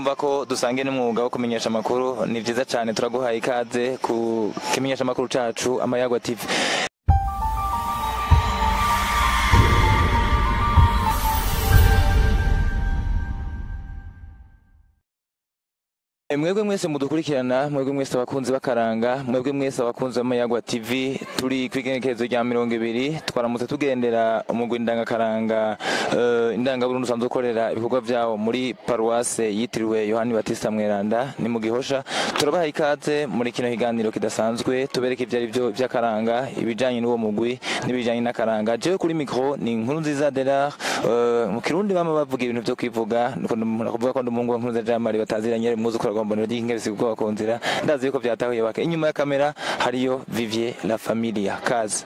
urumva ko dusangiye n'umwuga wo kumenyesha amakuru. Ni vyiza cyane, turaguhaye ikaze ku kimenyesha amakuru cacu Amayagwa TV. Mwebwe mwese mudukurikirana, mwebwe mwese abakunzi bakaranga, mwebwe mwese abakunzi b'Amayagwa TV, turi kwigenekerezo rya 20 twaramutse tugendera umurwi ndangakaranga indangaburundu usanzwe ukorera ibikorwa vyawo muri paruwase yitiriwe Yohani Batista Mweranda ni mu Gihosha. Turabaha ikaze muri kino kiganiro kidasanzwe tubereke ivyari byo by'akaranga, ibijanye n'uwo mugwi n'ibijanye n'akaranga. Jewe kuri micro ni inkuru nziza Dela, mu Kirundi bama bavuga ibintu byo kwivuga, nuko kuvuga ko ndumuhungu wa Nkuruza Jamari bataziranye muzi ko mbona ry'ingezi ubwo bakonzira, ndazi yuko byatahuye bake. Inyuma ya kamera hariyo Vivier la Familia kazi.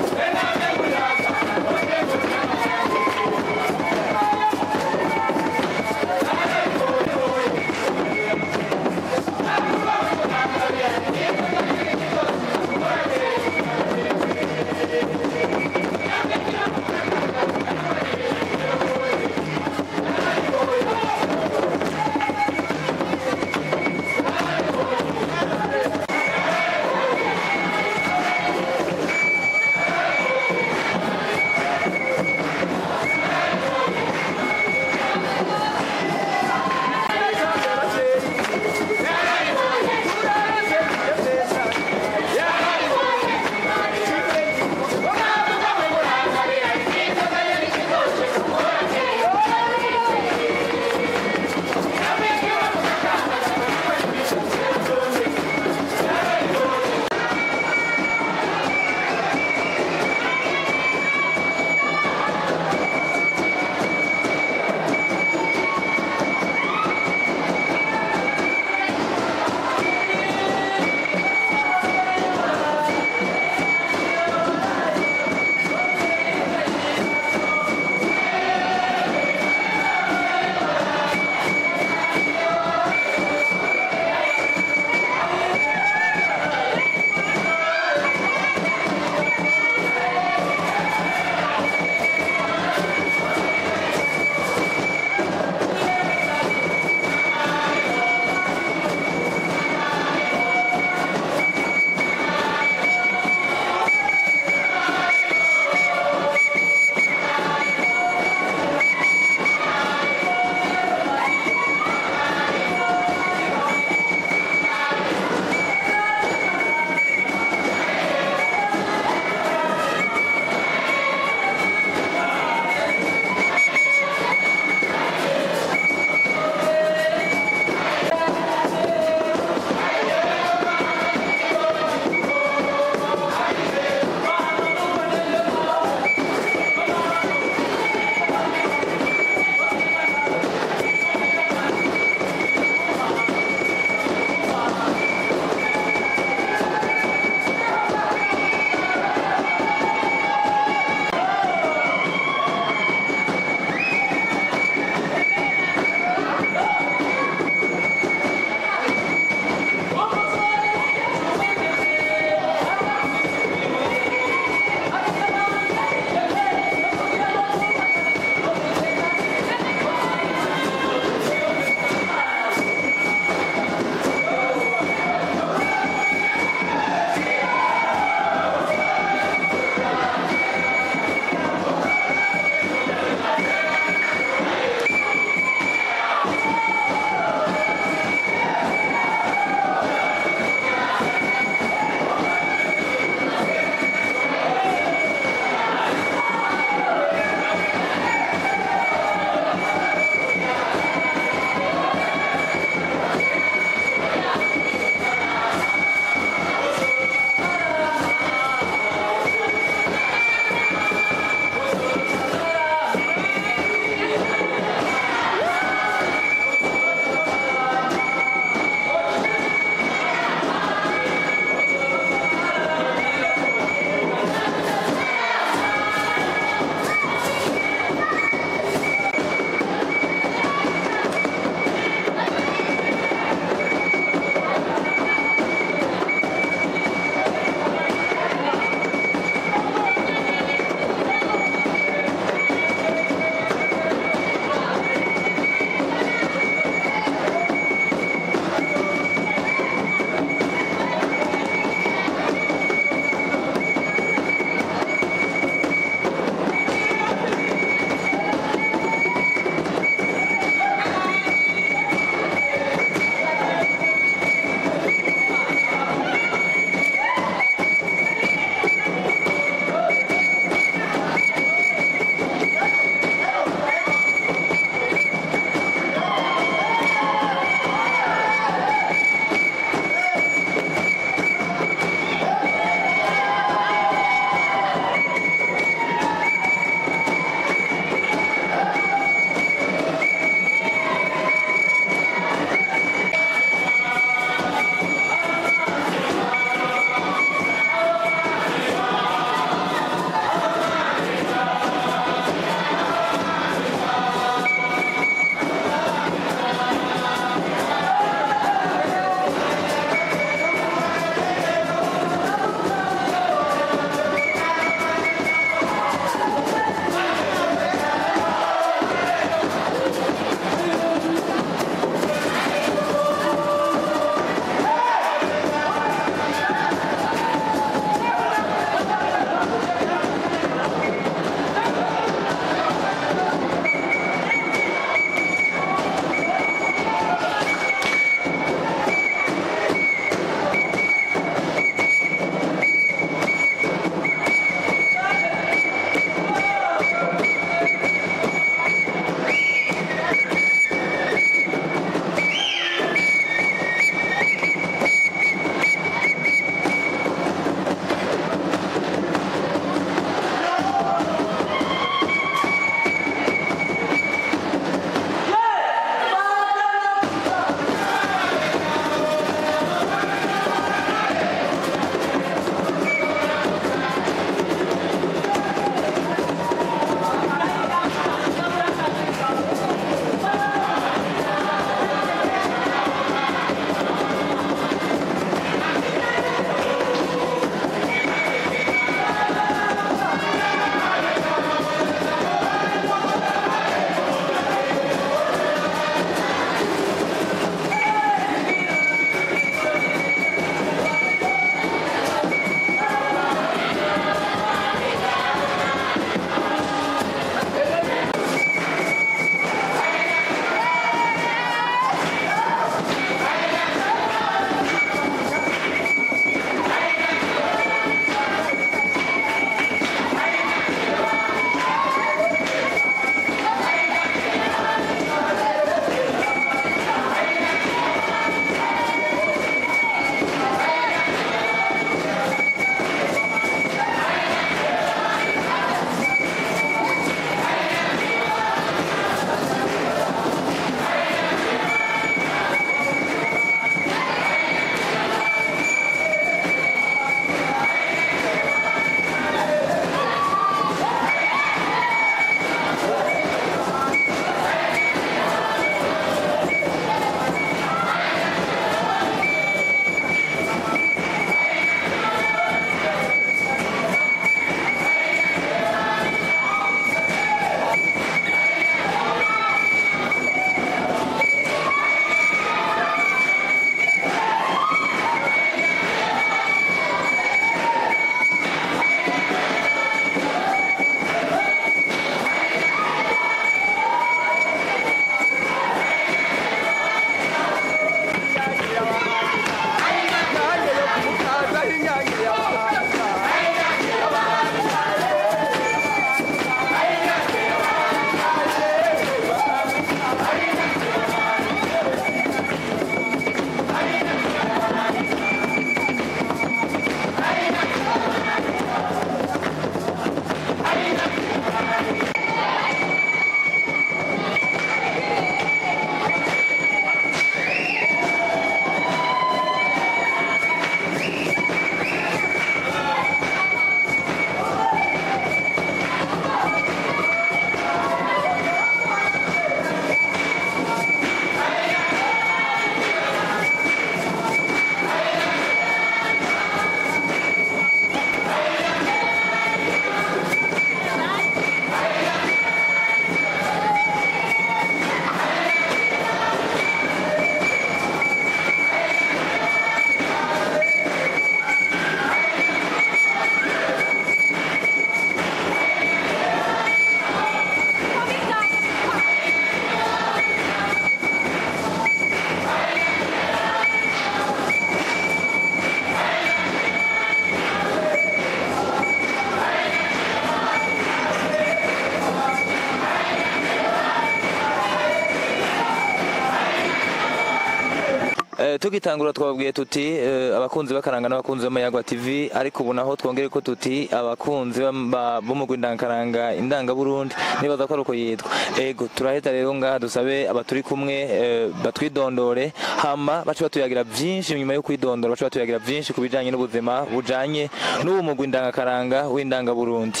tugitangura twabwiye tuti abakunzi bakaranga n'abakunzi b'Amayagwa TV, ariko ubu naho twongere ko tuti abakunzi b'umurwi ndangakaranga indangaburundi, nibaza ko ari uko yitwa. Ego turahita rero ngaha dusabe abaturi kumwe batwidondore, hama bace batuyagira byinshi nyuma yo kwidondora, bace batuyagira byinshi ku bijanye n'ubuzima bujanye n'uwo murwi ndangakaranga w'indangaburundi.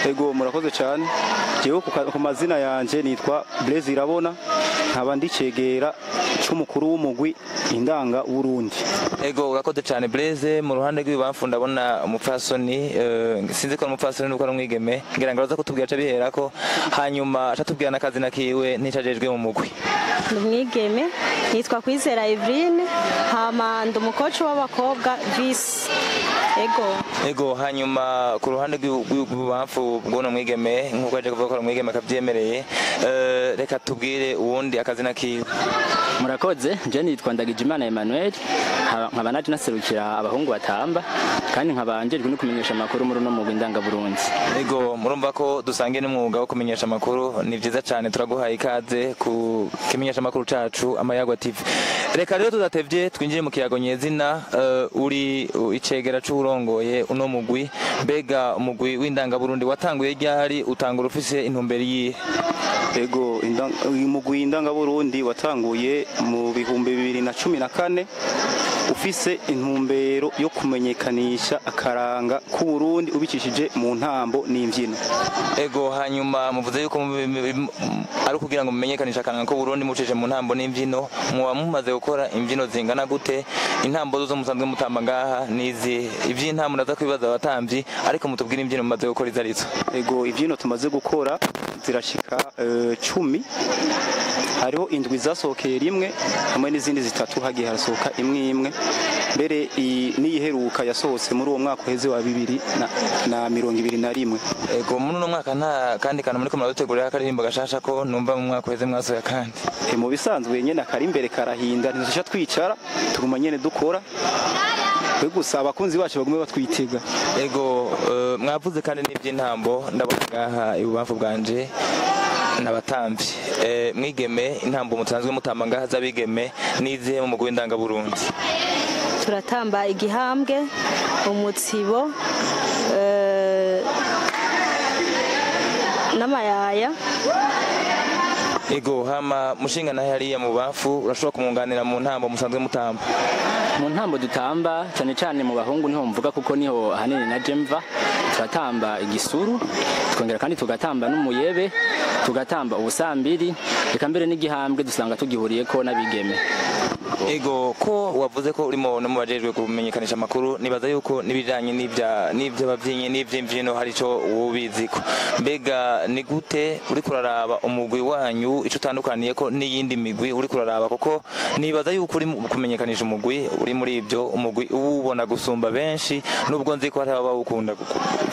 Ego murakoze cyane. Jewe ku mazina yanje nitwa Blaise Irabona, nkaba ndicegera c'umukuru w'umugwi indangaburundi. Ego urakoze cyane Blaise. Mu ruhande rw'ibamfu ndabona umupfasoni, sinzi ko umupfasoni nuko ari umwigeme, ngira ngo aza kutubwira aca biherako, hanyuma aca tubwira n'akazina kiwe n'icajejwe mu mugwi. Umwigeme nitwa Kwizera Imvyino, hama ndi umukoci w'abakobwa visi. Ego hanyuma ku ruhande rw'ibamfu bw'uno mwigeme, nk'uko yaje kuvuga ko ari umwigeme akavyemereye, reka tubwire uwundi akazina kiwe. Murakoze, je nitwa Ndagijimana Emmanuel, nkaba naje naserukira abahungu batamba, kandi nkaba njejwe no kumenyesha amakuru muri uno mugwi ndangaburundi. Ego murumva ko dusangiye n'umwuga wo kumenyesha amakuru, ni vyiza cyane, turaguhaye ikaze ku kimenyesha amakuru cacu Amayagwa TV. Reka rero tudatevye twinjire mu kiyago nyezina, uri icegera c'urongoye uno mugwi, mbega umugwi w'indangaburundi watanguye ryari, utangura ufise intumbero yihe? Ego umugwi indangaburundi watanguye mu bihumbi 2014 ufise intumbero yo kumenyekanisha akaranga ku Burundi ubicishije mu ntambo n'imvyino. Ego hanyuma muvuze yuko ari kugira ngo mumenyekanisha akaranga ku Burundi mucishije mu ntambo n'imvyino, muba mumaze gukora imvyino zingana gute? Intambo zo musanzwe mutamba ngaha nizi, ivy'intambo naza kwibaza abatamvyi, ariko mutubwira imvyino mumaze gukora izarizo. Ego imvyino tumaze gukora zirashika 10, hariho indwi zasohokeye rimwe hamwe n'izindi zitatu hagiye harasohoka imwe, mbere niyiheruka yasohotse muri uwo mwaka uheze wa 2021. Ego muri uno mwaka nta kandi kana muri ko muradutegurira akaririmbo gashasha ko numva mu mwaka uheze mwasohoye kandi? Mu bisanzwe nyene akari imbere karahinda, ntizisha twicara tuguma nyene dukora, gusa abakunzi bacu bagume batwitega. Ego mwavuze kandi n'ivy'intambo, ndabona ngaha ibubamfu bwanje n'abatamvyi. Mwigeme intambo mutanzwe mutamba ngaha z'abigeme nizihe mu mugwi w'indangaburundi? Turatamba igihambwe, umutsibo, n'amayaya. Ego hama mushinga nahe hariya mu bafu, urashobora kumunganira mu ntambo musanzwe mutamba? Mu ntambo dutamba cyane cyane mu bahungu niho mvuga, kuko niho hanini na jemva. Turatamba igisuru, twongera kandi tugatamba n'umuyebe, tugatamba ubusambiri, reka mbere n'igihambwe dusanga tugihuriye ko n'abigeme. Ego ko wavuze ko urimo no mubajejwe kumenyekanisha amakuru, nibaza yuko nibijanye n'ivyo bavyenye n'ivy'imvyino hari ico ubiziko. Mbega ni gute uri kuraraba umugwi wanyu ico utandukaniye ko n'iyindi migwi uri kuraraba? Kuko nibaza yuko uri kumenyekanisha umugwi uri muri ivyo umugwi ubona gusumba benshi, nubwo nzi ko hari abawukunda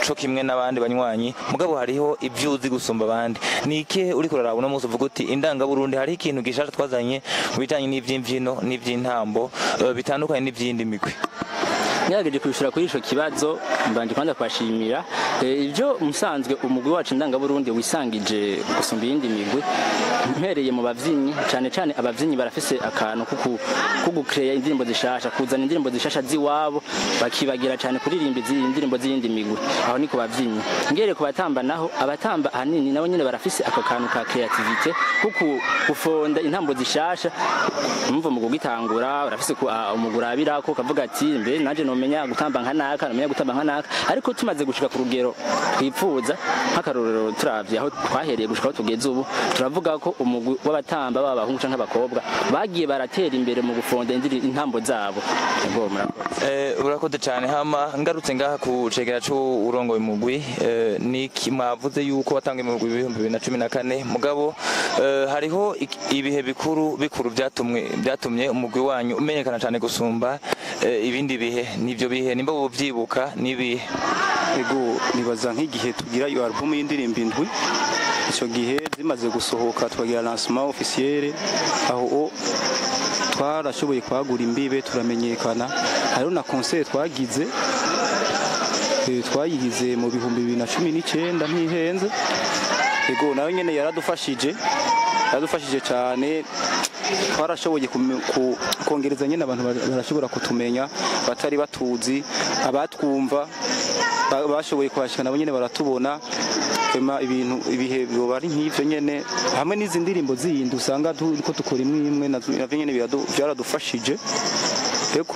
co kimwe n'abandi banywanyi, mugabo hariho ivyuzi gusumba abandi. Ni iki uri kuraraba uno munsi uvuga uti indangaburundi hari ikintu gishasha twazanye mu bijanye n'ivy'imvyino n'ivy'intambo bitandukanye n'ivyindi migwi? Nyageje kwishura kuri ico kibazo, mbanje kwanda kwashimira ivyo musanzwe umugwi wacu indangaburundi wisangije gusumba iyindi migwi. Mpereye mu bavyinnyi, cyane cyane abavyinnyi barafise akantu ko gucreate indirimbo zishasha, kuzana indirimbo zishasha ziwabo, bakibagira cyane kuririmba indirimbo z'iyindi migwi. Aho ni ku bavyinnyi. Ngere ku batamba naho, abatamba hanini nabo nyene barafise ako kantu ka creativity kuko gufonda intambo zishasha. Umva mu gugitangura barafise umugurabira ko kavuga ati mbe naje nomenya gutamba nkanaka, nomenya gutamba nkanaka, ariko tumaze gushika ku rugero twipfuza nk'akarorero turavye aho twahereye gushika aho tugeze ubu, turavuga ko umugwi w'abatamba b'abahungu canke abakobwa bagiye baratera imbere mu gufonda intambo zabo. Ego murakoze. Urakoze cyane. Hama ngarutse ngaha ku cegera c'urongoye umugwi, niki mwavuze yuko watangiye mu mugwi 2014, mugabo hariho ibihe bikuru byatumye umugwi wanyu umenyekana cyane gusumba ibindi bihe. Nivyo bihe nimba buvyibuka nibihe? Ego nibaza nk'igihe tugira iyo album y'indirimbo indwi, ico gihe zimaze gusohoka twagira lancement officiel, aho twarashoboye kwagura imbibe turamenyekana. Hariho na concert twagize mu bihumbi 2019 ntihenze. Ego nayo nyene yaradufashije cyane twarashoboye kongereza nyine abantu barashobora kutumenya batari batuzi abatwumva bashoboye kuhashika nabo nyine baratubona ibihe biba ari nk'ivyo nyene hamwe n'izi ndirimbo zindi usanga turiko dukora imwe navyo nyene byaradufashije yego.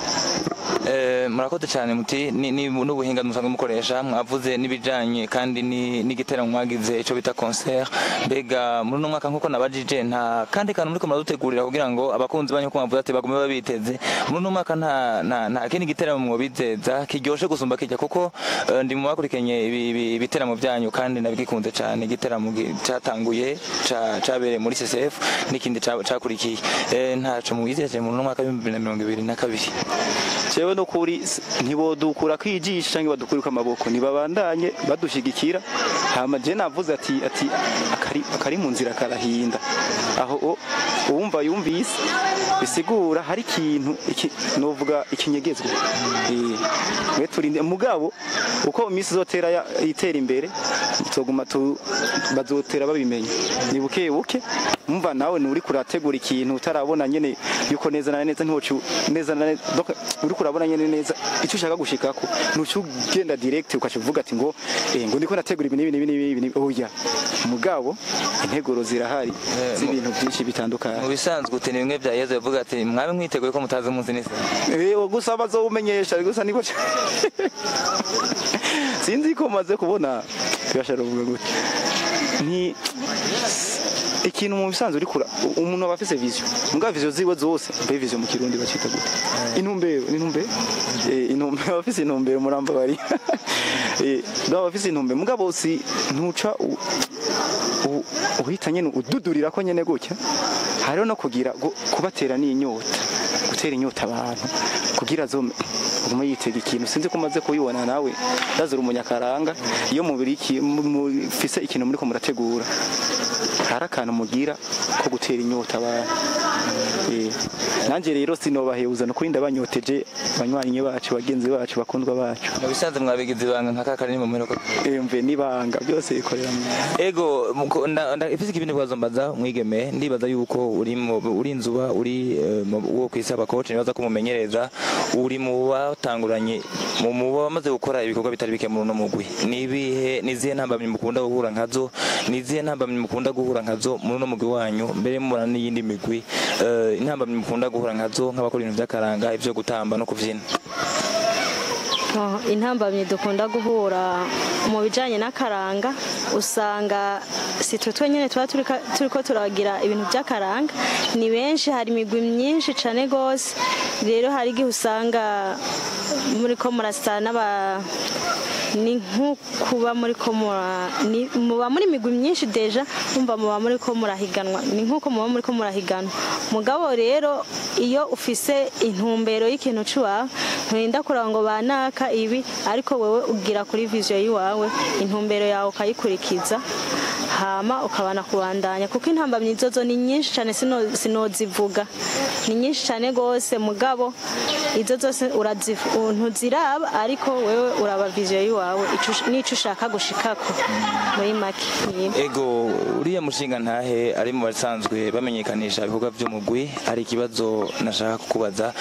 Murakoze cyane muti n'ubuhinga musanzwe mukoresha mwavuze n'ibijanye kandi n'igiteramo mwagize ico bita concert. Mbega muri no mwaka nkuko nabajije nta kandi kantu muriko muradutegurira kugira ngo abakunzi banyu ko mwavuze ati bagume babiteze muri no mwaka nta kindi giteramo mwobizeza kiryoshe gusumba kijya kuko ndi mu bakurikenye ibiteramo byanyu kandi nabigikunze cyane. Igiteramo cyatanguye cabereye muri CCF n'ikindi cakurikiye ntaco mubizeje muri no mwaka 2022. Jewe no kuri ntibodukura kwijisha cyangwa badukurika amaboko nibabandanye badushigikira hama je navuze ati akari mu nzira karahinda aho uwumva yumvise bisigura hari ikintu novuga ikinyegezwe mwe turinde mugabo uko imisi zotera itera imbere tuguma bazotera babimenya nibuke umva nawe nuri kurategura ikintu utarabona nyene yuko neza na neza ntiwocu neza na neza uri kurabona nyene neza icyo ushaka gushikako nucyo ugenda direct ukavuga ati ngo ndiko nategura ibi oya mugabo integuro zirahari z'ibintu byinshi bitandukanye mu bisanzwe utene bimwe bya Yezu yavuga ati mwabe mwiteguye ko mutazi umunsi nese gusa bazobumenyesha gusa niko sinzi ko maze kubona tuyashara uvuga gute ni ikintu mu bisanzwe uri kura umuntu abafise vision muga vision ziwe zose mbe vision mu kirundi bacita gute intumbero abafise intumbero muramba bari abafise intumbero muga bose ntuca uhita nyene ududurira ko nyene gutya hariho no kugira kubatera n'inyota gutera inyota abantu kugira zo uguma yitega ikintu sinzi ko maze kuyibona nawe ndazura umunyakaranga iyo mubiri mufise ikintu muri ko murategura hari akantu mugira ko gutera inyota abantu nanje rero sinobahebuza no kurinda banyoteje banywanyi bacu bagenzi bacu bakundwa bacu bisanzwe mwabigize ibanga nkakakari mu mero mve nibanga byose bikorera ego ifise ikibindi bwazombaza mwigeme ndibaza yuko uri inzuba uri wo kwisaba coach nibaza kumumenyereza uri mu batanguranye mu bamaze gukora ibikorwa bitari bike mu no mugwi nibihe nizihe ntambamye mukunda guhura nkazo nizihe ntambamye mukunda guhura nkazo mu no mugwi wanyu mbere murana n'iyindi migwi intambamye mukunda guhura nkazo nk'abakora ibintu by'akaranga ivyo gutamba no kuvyina. Intambamye dukunda guhura mu bijanye n'akaranga usanga si twe twenyene tuba turiko turagira ibintu by'akaranga ni benshi hari imigwi myinshi cane gose rero hari igihe usanga muri ko murasana ni nkukuba muri ko muba muri migwi myinshi deja umva muba muri ko murahiganwa ni nkuko muba muri ko murahiganwa mugabo rero iyo ufise intumbero y'ikintu cyuwa nturinda kuranga ngo banaka ibi ariko wewe ugira kuri vision yiwawe intumbero yawe ukayikurikiza hama ukabana kubandanya kuko intambamye izozo ni nyinshi cyane sinozivuga ni nyinshi cyane gose mugabo izo zose ntuziraba ariko wewe uraba vision yiwawe nico ushaka gushikako muri make. Ego uriya mushinga ntahe ari mu basanzwe bamenyekanisha ibikorwa by'umugwi ari ikibazo nashaka kukubaza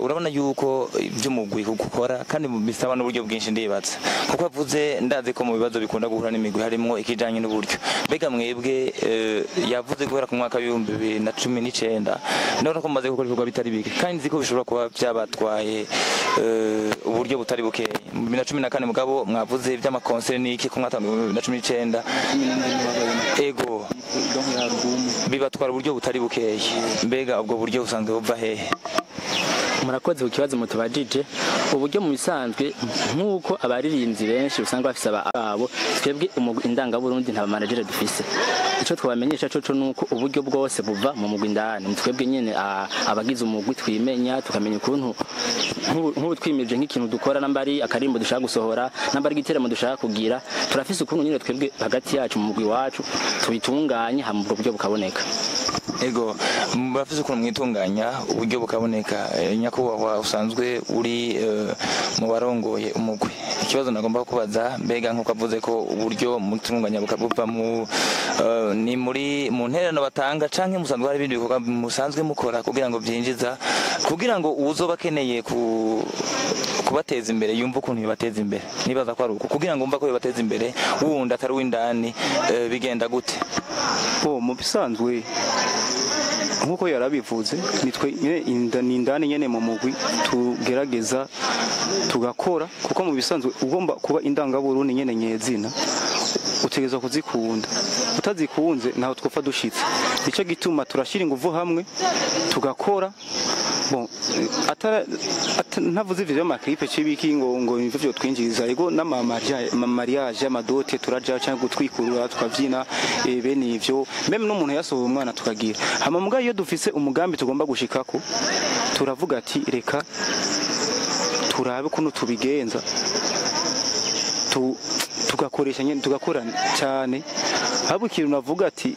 urabona yuko iby'umugwi gukora kandi bisaba n'uburyo bwinshi ndibatse kuko avuze ndaze ko mu bibazo bikunda guhura n'imigwi harimo ikijanye n'uburyo mbega mwebwe yavuze guhera ku mwaka wa 2019 ndabona ko maze gukora ibikorwa bitari bike kandi nzi ko bishobora kuba byabatwaye uburyo butari bukeye mu 2014 mugabo mwavuze iby'amakonseri n'iki ku mwaka wa 2019 ego bibatwara uburyo butari bukeye mbega ubwo buryo usanzwe buva hehe? Murakoze ku kibazo mutubajije uburyo mu bisanzwe nk'uko abaririmbyi benshi usanga bafise ababo twebwe indangaburundi nta manager dufise ico twabamenyesha cyo nuko uburyo bwose buva mu mugwi ndani twebwe nyene abagize umugwi twimenya tukamenya ukuntu nk'ubu twimirije nk'ikintu dukora nambari akarimbo dushaka gusohora nambari giteramo dushaka kugira turafise ukuntu nyene twebwe hagati yacu mu mugwi wacu tubitunganye hamwe buryo bukaboneka. ego murafise ukuntu mwitunganya uburyo bukaboneka nyakubahwa usanzwe uri mu barongoye umugwi ikibazo nagomba kubaza mbega nkuko avuze ko uburyo mutunganya bukabuva ni muri mu ntererano batanga canke musanzwe hari ibindi bikorwa musanzwe mukora kugira ngo byinjiza kugira ngo uzoba akeneye kubateza imbere yumva ukuntu bibateza imbere nibaza ko ari uko kugira ngo umva ko bibateza imbere wundi atari w'indani bigenda gute mu bisanzwe nkuko yarabivuze nitwe indani nyene mu mugwi tugerageza tugakora kuko mu bisanzwe ugomba kuba indangaburundi nyene nyezina utegerezwa kuzikunda utazikunze naho twopfa dushitse nicyo gituma turashira inguvu hamwe tugakora ntavuze ivyo by'amaklipe cibiki ngo imvo byo twinjiriza ego n'amamariage y'amadote turaja cyangwa gutwikurura tukavyina bene ivyo meme n'umuntu yasohoye umwana tukagira hama muga iyo dufise umugambi tugomba gushikako turavuga ati reka turabe kuno tubigenza tugakoresha nyene tugakorana cyane habo ikintu navuga ati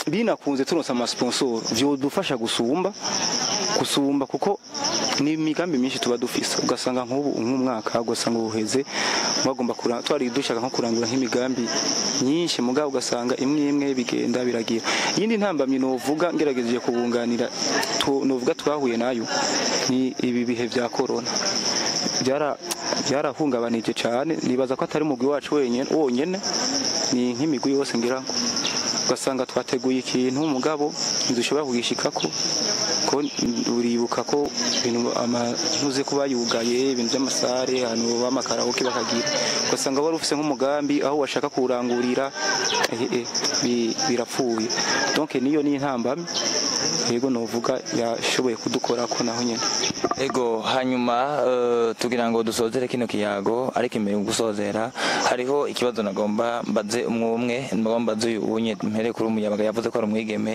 binakunze turonsa ama sponsor vyo dufasha gusumba kuko ni imigambi myinshi tuba dufise ugasanga nk'umwaka ugasanga uheze bagomba twari dushaka nko kurangura nk'imigambi myinshi mugabo ugasanga imwe bigenda biragira yindi ntambamye novuga ngerageje kubunganira novuga twahuye nayo ni ibi bihe vya corona byarahungabanije cyane nibaza ko atari mugwi wacu wonyene ni nk'imigwi yose ngira ugasanga twateguye ikintu mugabo ntidushobora kugishikako ko uribuka ko ibintu ntuze kuba yugaye ibintu by'amasare hano b'amakaraoke bakagira ugasanga wari ufise nk'umugambi aho washaka kurangurira birapfuye donc niyo ni intambamye yego novuga yashoboye kudukora ko naho nyene ego hanyuma tugira ngo dusozere kino kiyago ariko imbere gusozera hariho ikibazo nagomba mbaze umwe mbaze ubunye mpere kuri umuyabaga yavuze ko ari umwigeme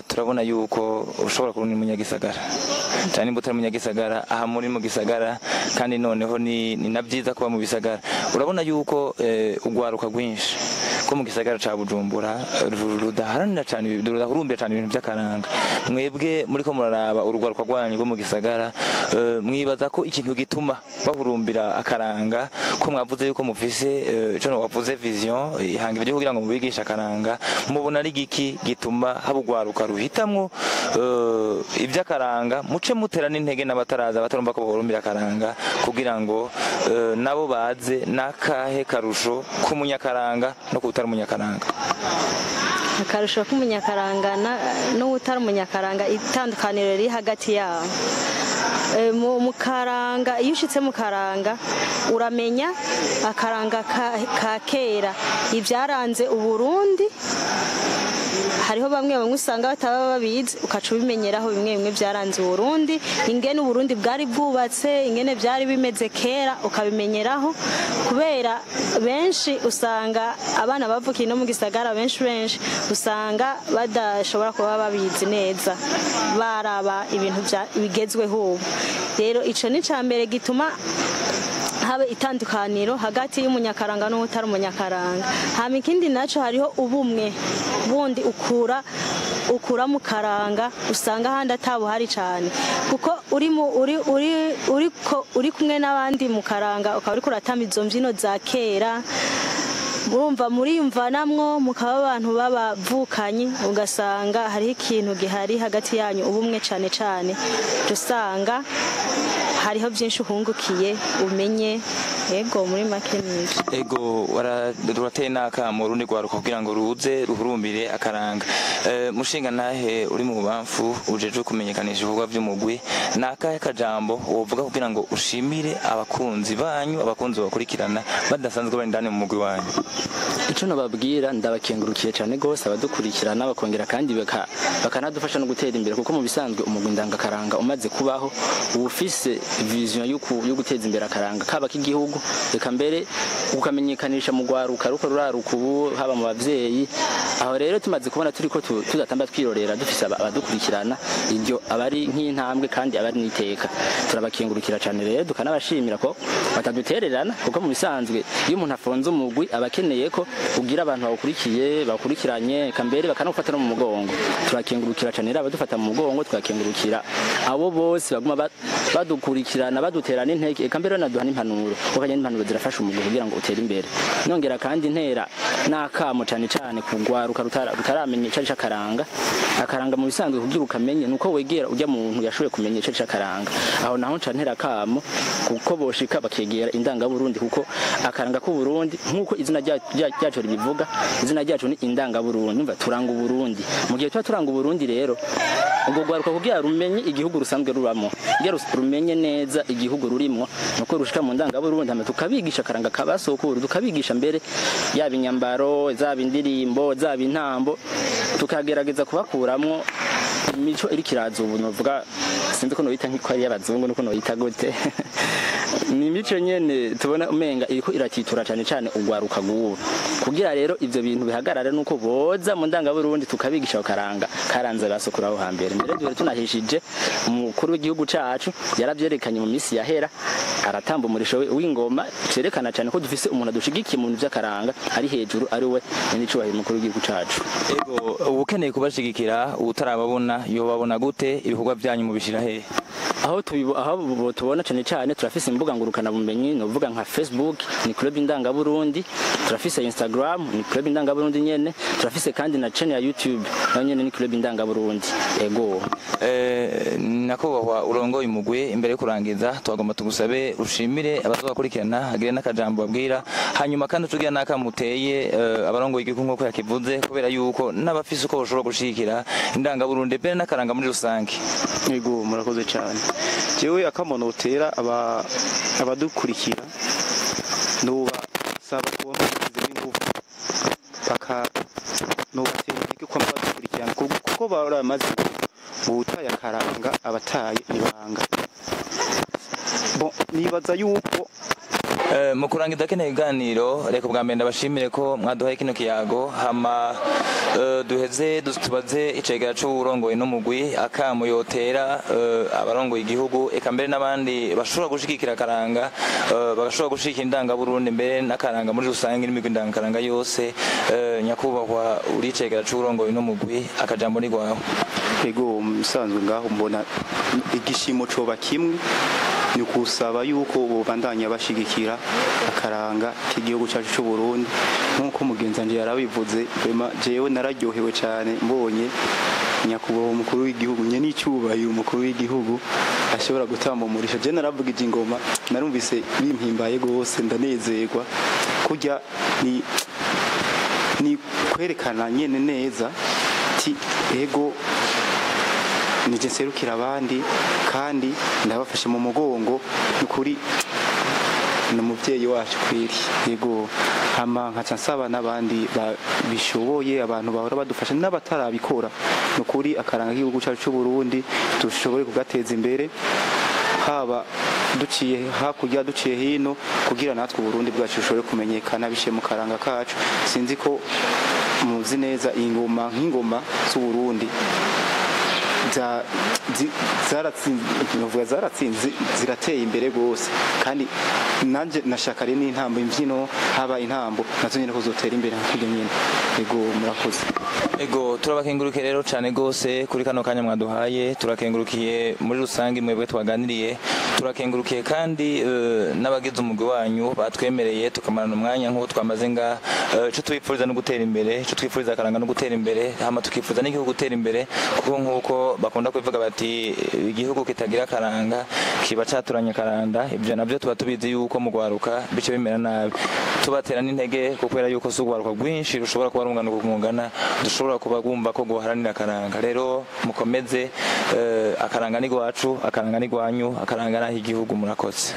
turabona yuko ushobora kuruni munyagisagara cyane imbuto munyagisagara aha muri mu gisagara kandi noneho ni nabyiza kuba mu bisagara urabona yuko ugwaruka gwinshi ko mu gisagara ca Bujumbura rudaharanira cyane rudahurumbira cyane ibintu by'akaranga mwebwe muri ko muraraba urugwaruka rwanyu rwo mu gisagara mwibaza ko ikintu gituma bahurumbira akaranga ko mwavuze yuko mufise ico no wavuze vision ihanga ibyo kugira ngo mubigisha akaranga mubona ari giki gituma habugwaruka ruhitamwo iby'akaranga muce mutera n'intege n'abataraza batarumva ko bahurumbira akaranga kugira ngo nabo baze nakahe karusho k'umunyakaranga no kutari umunyakaranga akarusho k'umunyakaranga n'utari umunyakaranga itandukaniro riri hagati yabo mu karanga iyo ushitse mu karanga uramenya akaranga ka kera ibyaranze Uburundi hariho bamwe usanga bataba babizi ukaca ubimenyeraho bimwe byaranze Uburundi ingene Uburundi bwari bwubatse ingene byari bimeze kera ukabimenyeraho kubera benshi usanga abana bavukiye no mu gisagara benshi usanga badashobora kuba babizi neza baraba ibintu bigezweho ubu rero ico ni cambere gituma habe itandukaniro hagati y'umunyakaranga n'utari umunyakaranga hama ikindi naco hariho ubumwe bundi ukura mu karanga usanga handi atabuhari cyane kuko uri kumwe n'abandi mu karanga ukaba uriko uratamba izo mvyino za kera murumva muriyumvanamwo mukaba abantu babavukanye ugasanga hariho ikintu gihari hagati yanyu ubumwe cane dusanga hariho byinshi uhungukiye umenye ego muri make nivyo ego warateye n'akamo rundi rwaruka kugira ngo ruze ruhurumbire akaranga mushinga nahe uri mu bamfu ujeje kumenyekanisha ibikorwa by'umugwi nakahe kajambo wovuga kugira ngo ushimire abakunzi banyu abakunzi bakurikirana badasanzwe bari ndani mu mugwi wanyu ico nababwira ndabakengurukiye cyane gose abadukurikirana bakongera kandi bakanadufasha no gutera imbere kuko mu bisanzwe umugwi ndangakaranga umaze kubaho ubufise vision yo guteza imbere akaranga kaba k'igihugu gihugu reka mbere ukamenyekanisha mu gwaruka ruko ruraruka ubu haba mu bavyeyi aho rero tumaze kubona turiko tudatamba twirorera dufise abadukurikirana iryo abari nk'intambwe kandi abari niteka turabakingurukira cyane rero dukanabashimira ko batadutererana kuko mu bisanzwe iyo umuntu afonze umugwi abakeneye ko ugira abantu bakurikiranye kambere bakanufata no mu mugongo turakingurukira cyane rero abadufata mu mugongo twakingurukira abo bose baguma badukurikirana baduterana intege kambere naduha n'impanuro kuko impanuro zirafasha umugwi kugira ngo utere imbere nongera kandi ntera nakamo cyane cyane kugwaruka rutaramenye cari akaranga mu bisanzwe kugira ukamenye nuko wegera ujya muntu yashoboye kumenya cari akaranga aho naho nca ntera kamo kuko boshika bakegera indangaburundi kuko akaranga ku Burundi nkuko izina ryacu ribivuga izina ryacu ni indangaburundi umva turanga uburundi mu gihe turanga uburundi rero ubwo gwaruka kugira rumenye igihugu rusanzwe rubamo kugira rumenye neza igihugu rurimwo nuko rushika mu ndangaburundi hama tukabigisha akaranga kabasokuru tukabigisha mbere yaba inyambaro zaba indirimbo zaba intambo tukagerageza kubakuramwo imico iri kiraza ubu novuga sinzi ko noyita nk'iko ari y'abazungu nuko noyita gute ni imico nyene tubona umenga iriko iratitura cyane cyane ugwaruka guwo kugira rero ivyo bintu bihagarare nuko boza mu ndangaburundi tukabigisha akaranga karanze basokuraho hambere mbere dore tunahishije umukuru w'igihugu cacu yaravyerekanye mu misi yahera aratamba umurisho w'ingoma cerekana cyane ko dufise umuntu adushigikiye mu by'akaranga ari hejuru ari we n'icubahiro umukuru w'igihugu cacu ego ubukeneye kubashigikira utarababona yo babona gute ibikorwa byanyu mu bishira he aho tubona cyane cyane turafise imbuga ngurukana bumenyi no vuga nka Facebook ni club indangaburundi turafise Instagram ni club indangaburundi nyene turafise kandi na channel ya YouTube nayo nyene ni club indangaburundi ego nakubahwa urongoye umugwi imbere yo kurangiza twagomba tugusabe ushimire abazobakurikirana hagire n'akajambo babwira hanyuma kandi tugira nakamuteye abarongoye igihugu nko yakivuze kubera yuko n'abafise uko bashobora gushikira indangaburundi be n'akaranga muri rusange ego murakoze cyane jewe akamonotera abadukurikira nuba saba kuba mugize ingufu nubateye ko abadukurikirana kuko baramaze gutaya akaranga abataye ibanga bon nibaza yuko mu kurangiza kene kiganiro reka bwa mbere ndabashimire ko mwaduhaye kino kiyago hama duheze tubaze icegera c'uburongoye n'umugwi akamo yotera abarongoye igihugu eka mbere n'abandi bashobora gushigikira akaranga bagashobora gushigikira indangaburundi mbere n'akaranga muri rusange n'imigwi ndangakaranga yose nyakubahwa uri icegera c'uburongoye n'umugwi akajambo ni gwawe ego musanzwe ngaho mbona igishimo coba kimwe ni kusaba yuko bobandanya bashigikira akaranga k'igihugu cyacu cy'u Burundi nkuko mugenzanje yarabivuze bema jewe nararyohewe cyane mbonye nyakubahwa umukuru w'igihugu nye n'icyubahiro umukuru w'igihugu ashobora gutamba umurisho je naravuga ingoma narumvise bimpimbaye gose ndanezerwa kujya ni kwerekana nyene neza ti ego nije serukira abandi kandi ndabafashe mu mugongo n'ukuri n'umuvyeyi wacu kwiri yego hama nkaca nsaba n'abandi bishoboye abantu bahora badufasha n'abatarabikora n'ukuri akaranga k'igihugu cyacu cy'u Burundi dushobore kugateza imbere haba duciye hakurya duciye hino kugira natwe Burundi bwacu bushobore kumenyekana bishe mu karanga kacu sinzi ko muzi neza ingoma nk'ingoma z'u Burundi zaratsinze zirateye imbere gose kandi nanje nashakare n'intambo imvyino haba intambo nazo nyene kuzotera imbere nk'iryo nyene ego murakoze ego turabakengurukiye rero cyane gose kuri kano kanya mwaduhaye turakengurukiye muri rusange mwebwe twaganiriye turakengurukiye kandi n'abagize umugwi wanyu batwemereye tukamarana umwanya nk'uko twamaze nga cyo twifuriza no gutera imbere cyo twifuriza akaranga no gutera imbere hama tukifuza n'igihugu gutera imbere kuko nk'uko bakunda kubivuga bati igihugu kitagira akaranga kiba caturanye karanda ibyo navyo tuba tubizi yuko mu gwaruka bice bimera nabi tubatera n'intege kubera yuko sugwaruka rwinshi rushobora kuba rungana kungana dushobora kuba gumva ko guharanira akaranga rero mukomeze akaranga ni gwacu akaranga ni gwanyu akaranga naho igihugu murakoze